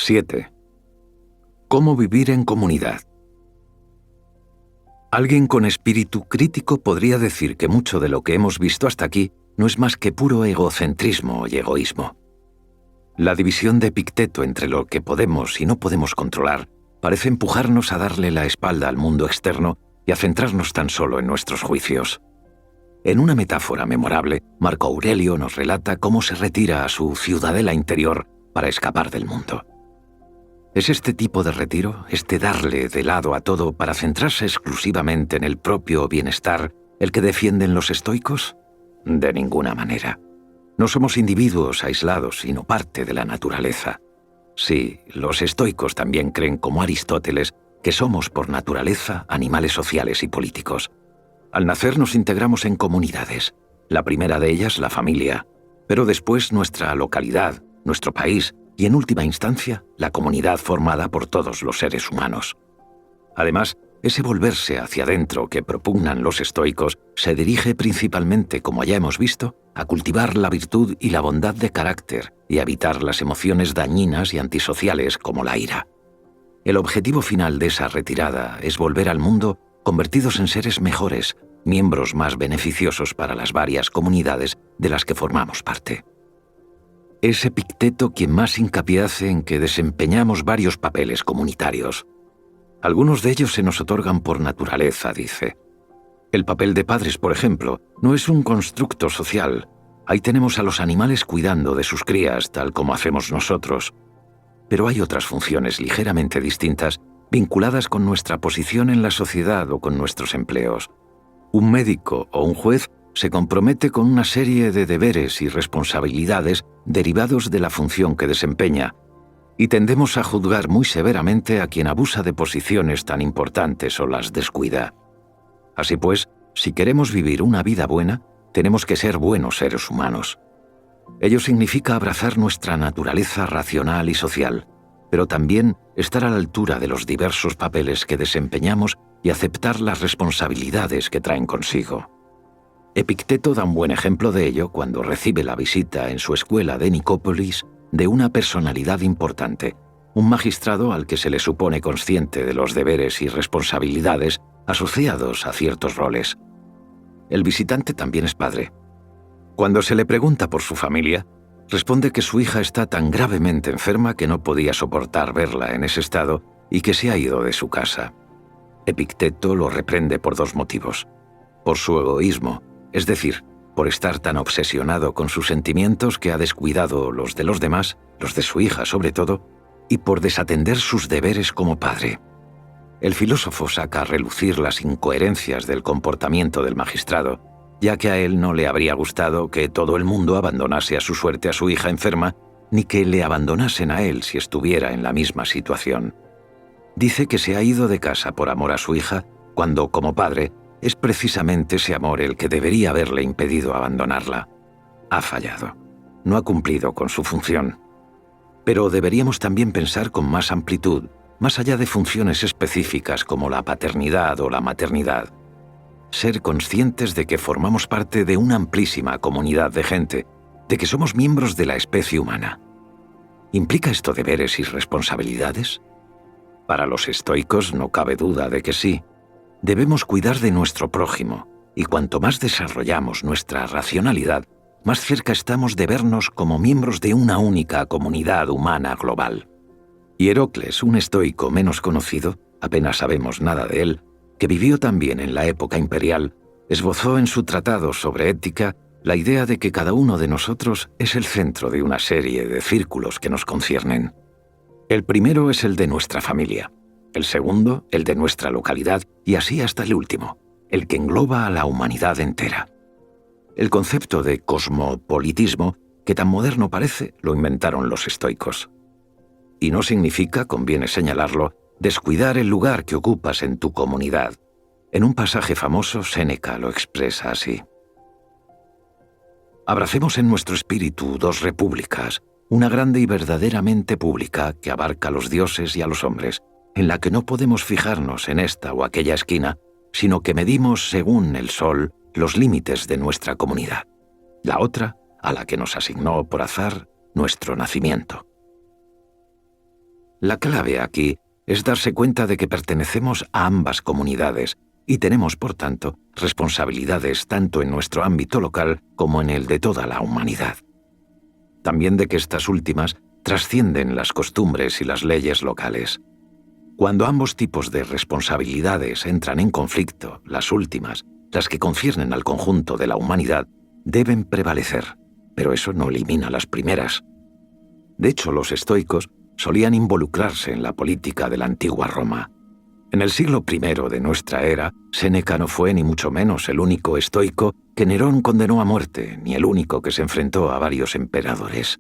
7. ¿Cómo vivir en comunidad? Alguien con espíritu crítico podría decir que mucho de lo que hemos visto hasta aquí no es más que puro egocentrismo y egoísmo. La división de Epicteto entre lo que podemos y no podemos controlar parece empujarnos a darle la espalda al mundo externo y a centrarnos tan solo en nuestros juicios. En una metáfora memorable, Marco Aurelio nos relata cómo se retira a su ciudadela interior para escapar del mundo. ¿Es este tipo de retiro, este darle de lado a todo para centrarse exclusivamente en el propio bienestar, el que defienden los estoicos? De ninguna manera. No somos individuos aislados, sino parte de la naturaleza. Sí, los estoicos también creen, como Aristóteles, que somos por naturaleza animales sociales y políticos. Al nacer nos integramos en comunidades. La primera de ellas, la familia, pero después nuestra localidad, nuestro país, y en última instancia, la comunidad formada por todos los seres humanos. Además, ese volverse hacia adentro que propugnan los estoicos se dirige principalmente, como ya hemos visto, a cultivar la virtud y la bondad de carácter y a evitar las emociones dañinas y antisociales como la ira. El objetivo final de esa retirada es volver al mundo convertidos en seres mejores, miembros más beneficiosos para las varias comunidades de las que formamos parte. Es Epicteto quien más hincapié hace en que desempeñamos varios papeles comunitarios. Algunos de ellos se nos otorgan por naturaleza, dice. El papel de padres, por ejemplo, no es un constructo social. Ahí tenemos a los animales cuidando de sus crías, tal como hacemos nosotros. Pero hay otras funciones ligeramente distintas, vinculadas con nuestra posición en la sociedad o con nuestros empleos. Un médico o un juez se compromete con una serie de deberes y responsabilidades derivados de la función que desempeña, y tendemos a juzgar muy severamente a quien abusa de posiciones tan importantes o las descuida. Así pues, si queremos vivir una vida buena, tenemos que ser buenos seres humanos. Ello significa abrazar nuestra naturaleza racional y social, pero también estar a la altura de los diversos papeles que desempeñamos y aceptar las responsabilidades que traen consigo. Epicteto da un buen ejemplo de ello cuando recibe la visita en su escuela de Nicópolis de una personalidad importante, un magistrado al que se le supone consciente de los deberes y responsabilidades asociados a ciertos roles. El visitante también es padre. Cuando se le pregunta por su familia, responde que su hija está tan gravemente enferma que no podía soportar verla en ese estado y que se ha ido de su casa. Epicteto lo reprende por dos motivos: por su egoísmo, es decir, por estar tan obsesionado con sus sentimientos que ha descuidado los de los demás, los de su hija sobre todo, y por desatender sus deberes como padre. El filósofo saca a relucir las incoherencias del comportamiento del magistrado, ya que a él no le habría gustado que todo el mundo abandonase a su suerte a su hija enferma, ni que le abandonasen a él si estuviera en la misma situación. Dice que se ha ido de casa por amor a su hija, cuando, como padre, es precisamente ese amor el que debería haberle impedido abandonarla. Ha fallado. No ha cumplido con su función. Pero deberíamos también pensar con más amplitud, más allá de funciones específicas como la paternidad o la maternidad. Ser conscientes de que formamos parte de una amplísima comunidad de gente, de que somos miembros de la especie humana. ¿Implica esto deberes y responsabilidades? Para los estoicos no cabe duda de que sí. Debemos cuidar de nuestro prójimo, y cuanto más desarrollamos nuestra racionalidad, más cerca estamos de vernos como miembros de una única comunidad humana global. Hierocles, un estoico menos conocido, apenas sabemos nada de él, que vivió también en la época imperial, esbozó en su tratado sobre ética la idea de que cada uno de nosotros es el centro de una serie de círculos que nos conciernen. El primero es el de nuestra familia. El segundo, el de nuestra localidad, y así hasta el último, el que engloba a la humanidad entera. El concepto de cosmopolitismo, que tan moderno parece, lo inventaron los estoicos. Y no significa, conviene señalarlo, descuidar el lugar que ocupas en tu comunidad. En un pasaje famoso, Séneca lo expresa así. Abracemos en nuestro espíritu dos repúblicas, una grande y verdaderamente pública que abarca a los dioses y a los hombres, en la que no podemos fijarnos en esta o aquella esquina, sino que medimos según el sol los límites de nuestra comunidad. La otra, a la que nos asignó por azar nuestro nacimiento. La clave aquí es darse cuenta de que pertenecemos a ambas comunidades y tenemos, por tanto, responsabilidades tanto en nuestro ámbito local como en el de toda la humanidad. También de que estas últimas trascienden las costumbres y las leyes locales. Cuando ambos tipos de responsabilidades entran en conflicto, las últimas, las que conciernen al conjunto de la humanidad, deben prevalecer, pero eso no elimina las primeras. De hecho, los estoicos solían involucrarse en la política de la antigua Roma. En el siglo I de nuestra era, Séneca no fue ni mucho menos el único estoico que Nerón condenó a muerte, ni el único que se enfrentó a varios emperadores.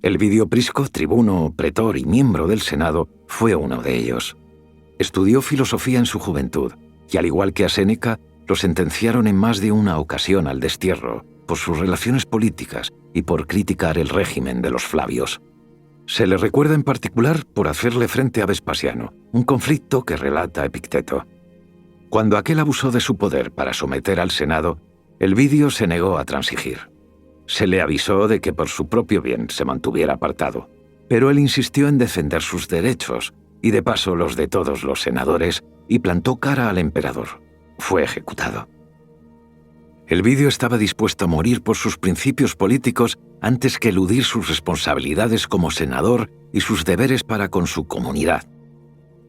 Elvidio Prisco, tribuno, pretor y miembro del Senado, fue uno de ellos. Estudió filosofía en su juventud, y al igual que a Séneca, lo sentenciaron en más de una ocasión al destierro por sus relaciones políticas y por criticar el régimen de los Flavios. Se le recuerda en particular por hacerle frente a Vespasiano, un conflicto que relata Epicteto. Cuando aquel abusó de su poder para someter al Senado, Elvidio se negó a transigir. Se le avisó de que por su propio bien se mantuviera apartado, pero él insistió en defender sus derechos y de paso los de todos los senadores y plantó cara al emperador. Fue ejecutado. Elvidio estaba dispuesto a morir por sus principios políticos antes que eludir sus responsabilidades como senador y sus deberes para con su comunidad.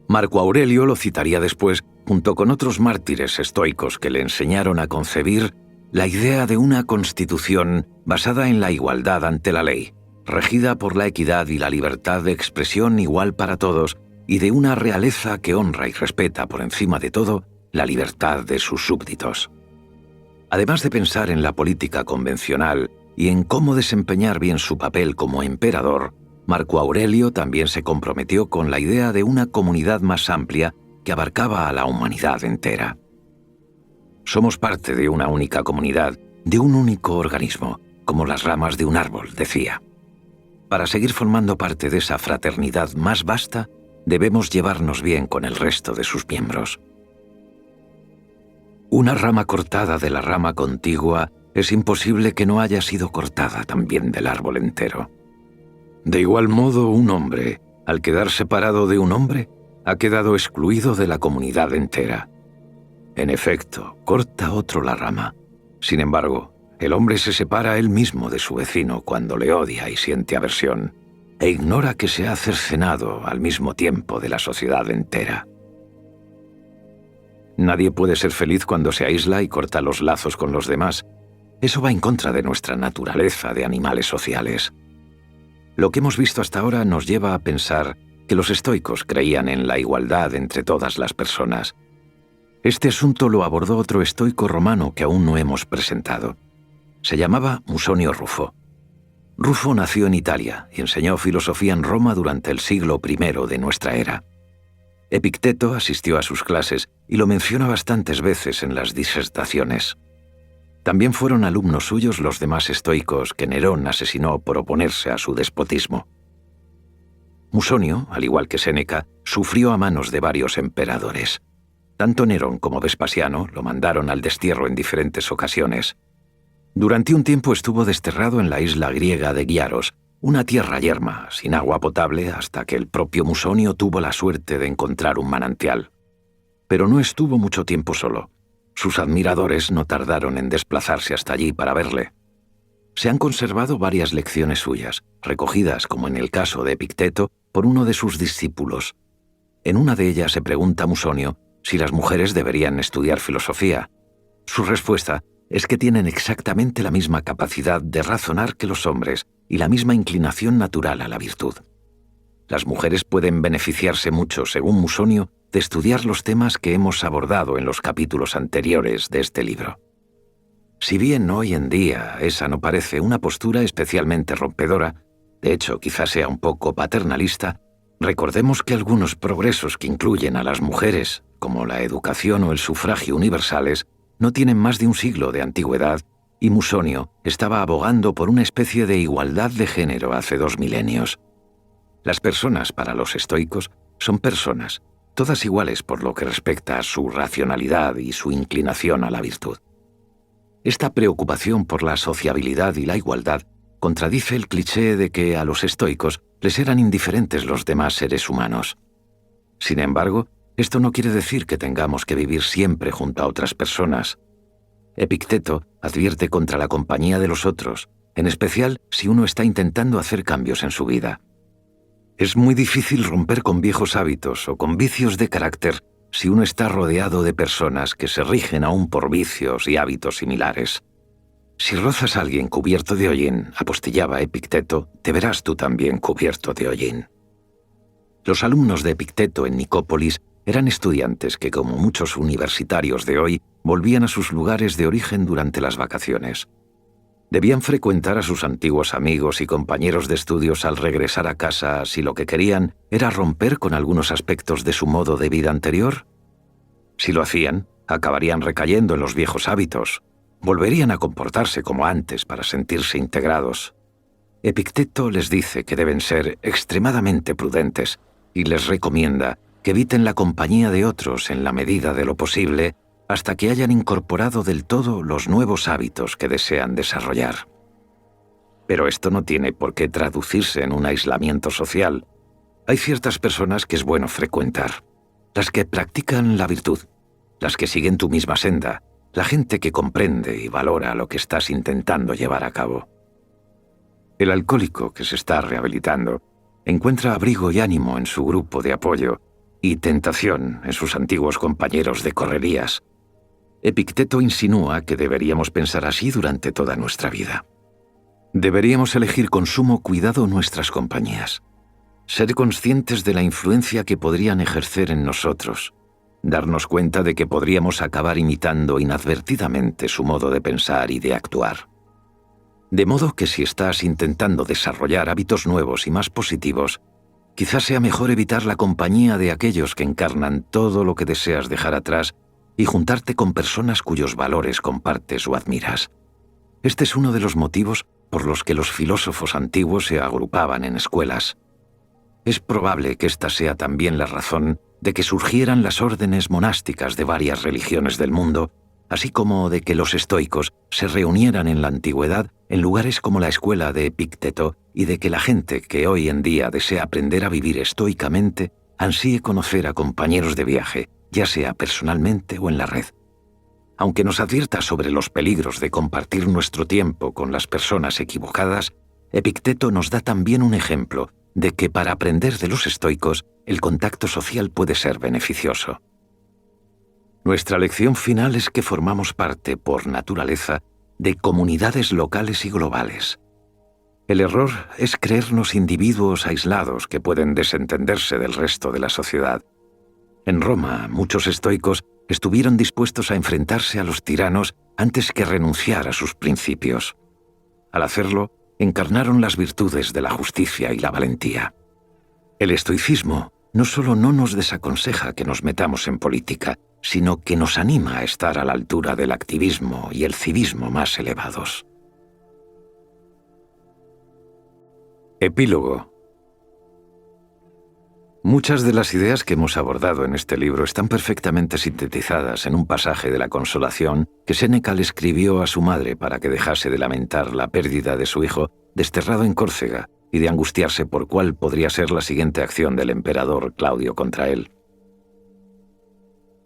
Marco Aurelio lo citaría después junto con otros mártires estoicos que le enseñaron a concebir la idea de una constitución basada en la igualdad ante la ley, regida por la equidad y la libertad de expresión igual para todos, y de una realeza que honra y respeta por encima de todo la libertad de sus súbditos. Además de pensar en la política convencional y en cómo desempeñar bien su papel como emperador, Marco Aurelio también se comprometió con la idea de una comunidad más amplia que abarcaba a la humanidad entera. Somos parte de una única comunidad, de un único organismo, como las ramas de un árbol, decía. Para seguir formando parte de esa fraternidad más vasta, debemos llevarnos bien con el resto de sus miembros. Una rama cortada de la rama contigua es imposible que no haya sido cortada también del árbol entero. De igual modo, un hombre, al quedar separado de un hombre, ha quedado excluido de la comunidad entera. En efecto, corta otro la rama. Sin embargo, el hombre se separa él mismo de su vecino cuando le odia y siente aversión, e ignora que se ha cercenado al mismo tiempo de la sociedad entera. Nadie puede ser feliz cuando se aísla y corta los lazos con los demás. Eso va en contra de nuestra naturaleza de animales sociales. Lo que hemos visto hasta ahora nos lleva a pensar que los estoicos creían en la igualdad entre todas las personas. Este asunto lo abordó otro estoico romano que aún no hemos presentado. Se llamaba Musonio Rufo. Rufo nació en Italia y enseñó filosofía en Roma durante el siglo I de nuestra era. Epicteto asistió a sus clases y lo menciona bastantes veces en las disertaciones. También fueron alumnos suyos los demás estoicos que Nerón asesinó por oponerse a su despotismo. Musonio, al igual que Séneca, sufrió a manos de varios emperadores. Tanto Nerón como Vespasiano lo mandaron al destierro en diferentes ocasiones. Durante un tiempo estuvo desterrado en la isla griega de Giaros, una tierra yerma, sin agua potable, hasta que el propio Musonio tuvo la suerte de encontrar un manantial. Pero no estuvo mucho tiempo solo. Sus admiradores no tardaron en desplazarse hasta allí para verle. Se han conservado varias lecciones suyas, recogidas, como en el caso de Epicteto, por uno de sus discípulos. En una de ellas se pregunta a Musonio si las mujeres deberían estudiar filosofía. Su respuesta es que tienen exactamente la misma capacidad de razonar que los hombres y la misma inclinación natural a la virtud. Las mujeres pueden beneficiarse mucho, según Musonio, de estudiar los temas que hemos abordado en los capítulos anteriores de este libro. Si bien hoy en día esa no parece una postura especialmente rompedora, de hecho quizás sea un poco paternalista, recordemos que algunos progresos que incluyen a las mujeres, como la educación o el sufragio universales, no tienen más de un siglo de antigüedad, y Musonio estaba abogando por una especie de igualdad de género hace 2 milenios. Las personas, para los estoicos, son personas, todas iguales por lo que respecta a su racionalidad y su inclinación a la virtud. Esta preocupación por la sociabilidad y la igualdad contradice el cliché de que a los estoicos les eran indiferentes los demás seres humanos. Sin embargo, esto no quiere decir que tengamos que vivir siempre junto a otras personas. Epicteto advierte contra la compañía de los otros, en especial si uno está intentando hacer cambios en su vida. Es muy difícil romper con viejos hábitos o con vicios de carácter si uno está rodeado de personas que se rigen aún por vicios y hábitos similares. Si rozas a alguien cubierto de hollín, apostillaba Epicteto, te verás tú también cubierto de hollín. Los alumnos de Epicteto en Nicópolis eran estudiantes que, como muchos universitarios de hoy, volvían a sus lugares de origen durante las vacaciones. Debían frecuentar a sus antiguos amigos y compañeros de estudios al regresar a casa si lo que querían era romper con algunos aspectos de su modo de vida anterior. Si lo hacían, acabarían recayendo en los viejos hábitos. Volverían a comportarse como antes para sentirse integrados. Epicteto les dice que deben ser extremadamente prudentes y les recomienda que eviten la compañía de otros en la medida de lo posible hasta que hayan incorporado del todo los nuevos hábitos que desean desarrollar. Pero esto no tiene por qué traducirse en un aislamiento social. Hay ciertas personas que es bueno frecuentar, las que practican la virtud, las que siguen tu misma senda, la gente que comprende y valora lo que estás intentando llevar a cabo. El alcohólico que se está rehabilitando encuentra abrigo y ánimo en su grupo de apoyo y tentación en sus antiguos compañeros de correrías. Epicteto insinúa que deberíamos pensar así durante toda nuestra vida. Deberíamos elegir con sumo cuidado nuestras compañías, ser conscientes de la influencia que podrían ejercer en nosotros, darnos cuenta de que podríamos acabar imitando inadvertidamente su modo de pensar y de actuar. De modo que si estás intentando desarrollar hábitos nuevos y más positivos, quizás sea mejor evitar la compañía de aquellos que encarnan todo lo que deseas dejar atrás y juntarte con personas cuyos valores compartes o admiras. Este es uno de los motivos por los que los filósofos antiguos se agrupaban en escuelas. Es probable que esta sea también la razón de que surgieran las órdenes monásticas de varias religiones del mundo, así como de que los estoicos se reunieran en la antigüedad en lugares como la escuela de Epicteto y de que la gente que hoy en día desea aprender a vivir estoicamente ansíe conocer a compañeros de viaje, ya sea personalmente o en la red. Aunque nos advierta sobre los peligros de compartir nuestro tiempo con las personas equivocadas, Epicteto nos da también un ejemplo de que para aprender de los estoicos el contacto social puede ser beneficioso. Nuestra lección final es que formamos parte, por naturaleza, de comunidades locales y globales. El error es creernos individuos aislados que pueden desentenderse del resto de la sociedad. En Roma, muchos estoicos estuvieron dispuestos a enfrentarse a los tiranos antes que renunciar a sus principios. Al hacerlo, encarnaron las virtudes de la justicia y la valentía. El estoicismo no solo no nos desaconseja que nos metamos en política, sino que nos anima a estar a la altura del activismo y el civismo más elevados. Epílogo. Muchas de las ideas que hemos abordado en este libro están perfectamente sintetizadas en un pasaje de la Consolación que Séneca le escribió a su madre para que dejase de lamentar la pérdida de su hijo desterrado en Córcega y de angustiarse por cuál podría ser la siguiente acción del emperador Claudio contra él.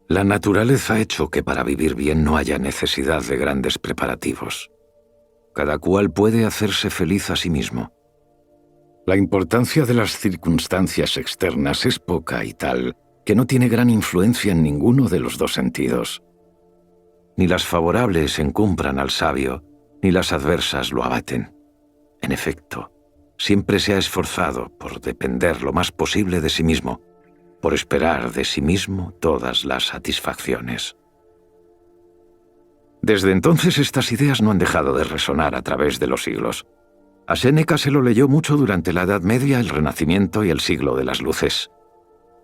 La naturaleza ha hecho que para vivir bien no haya necesidad de grandes preparativos. Cada cual puede hacerse feliz a sí mismo. La importancia de las circunstancias externas es poca y tal que no tiene gran influencia en ninguno de los dos sentidos. Ni las favorables encumbran al sabio, ni las adversas lo abaten. En efecto, siempre se ha esforzado por depender lo más posible de sí mismo, por esperar de sí mismo todas las satisfacciones. Desde entonces estas ideas no han dejado de resonar a través de los siglos. A Séneca se lo leyó mucho durante la Edad Media, el Renacimiento y el Siglo de las Luces.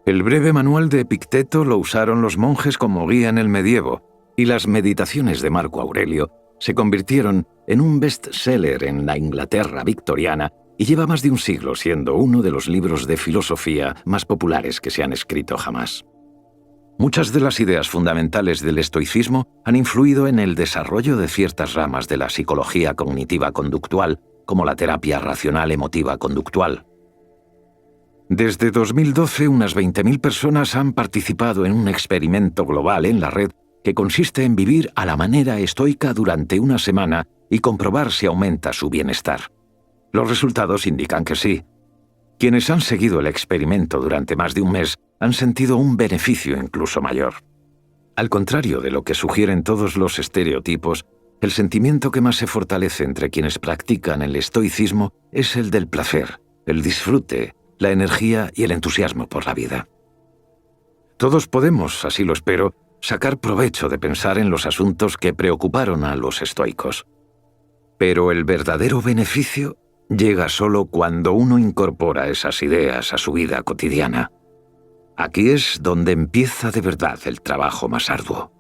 El breve manual de Epicteto lo usaron los monjes como guía en el medievo, y las Meditaciones de Marco Aurelio se convirtieron en un bestseller en la Inglaterra victoriana y lleva más de un siglo siendo uno de los libros de filosofía más populares que se han escrito jamás. Muchas de las ideas fundamentales del estoicismo han influido en el desarrollo de ciertas ramas de la psicología cognitiva conductual, como la terapia racional emotiva conductual. Desde 2012, unas 20.000 personas han participado en un experimento global en la red que consiste en vivir a la manera estoica durante una semana y comprobar si aumenta su bienestar. Los resultados indican que sí. Quienes han seguido el experimento durante más de un mes han sentido un beneficio incluso mayor. Al contrario de lo que sugieren todos los estereotipos, el sentimiento que más se fortalece entre quienes practican el estoicismo es el del placer, el disfrute, la energía y el entusiasmo por la vida. Todos podemos, así lo espero, sacar provecho de pensar en los asuntos que preocuparon a los estoicos. Pero el verdadero beneficio llega solo cuando uno incorpora esas ideas a su vida cotidiana. Aquí es donde empieza de verdad el trabajo más arduo.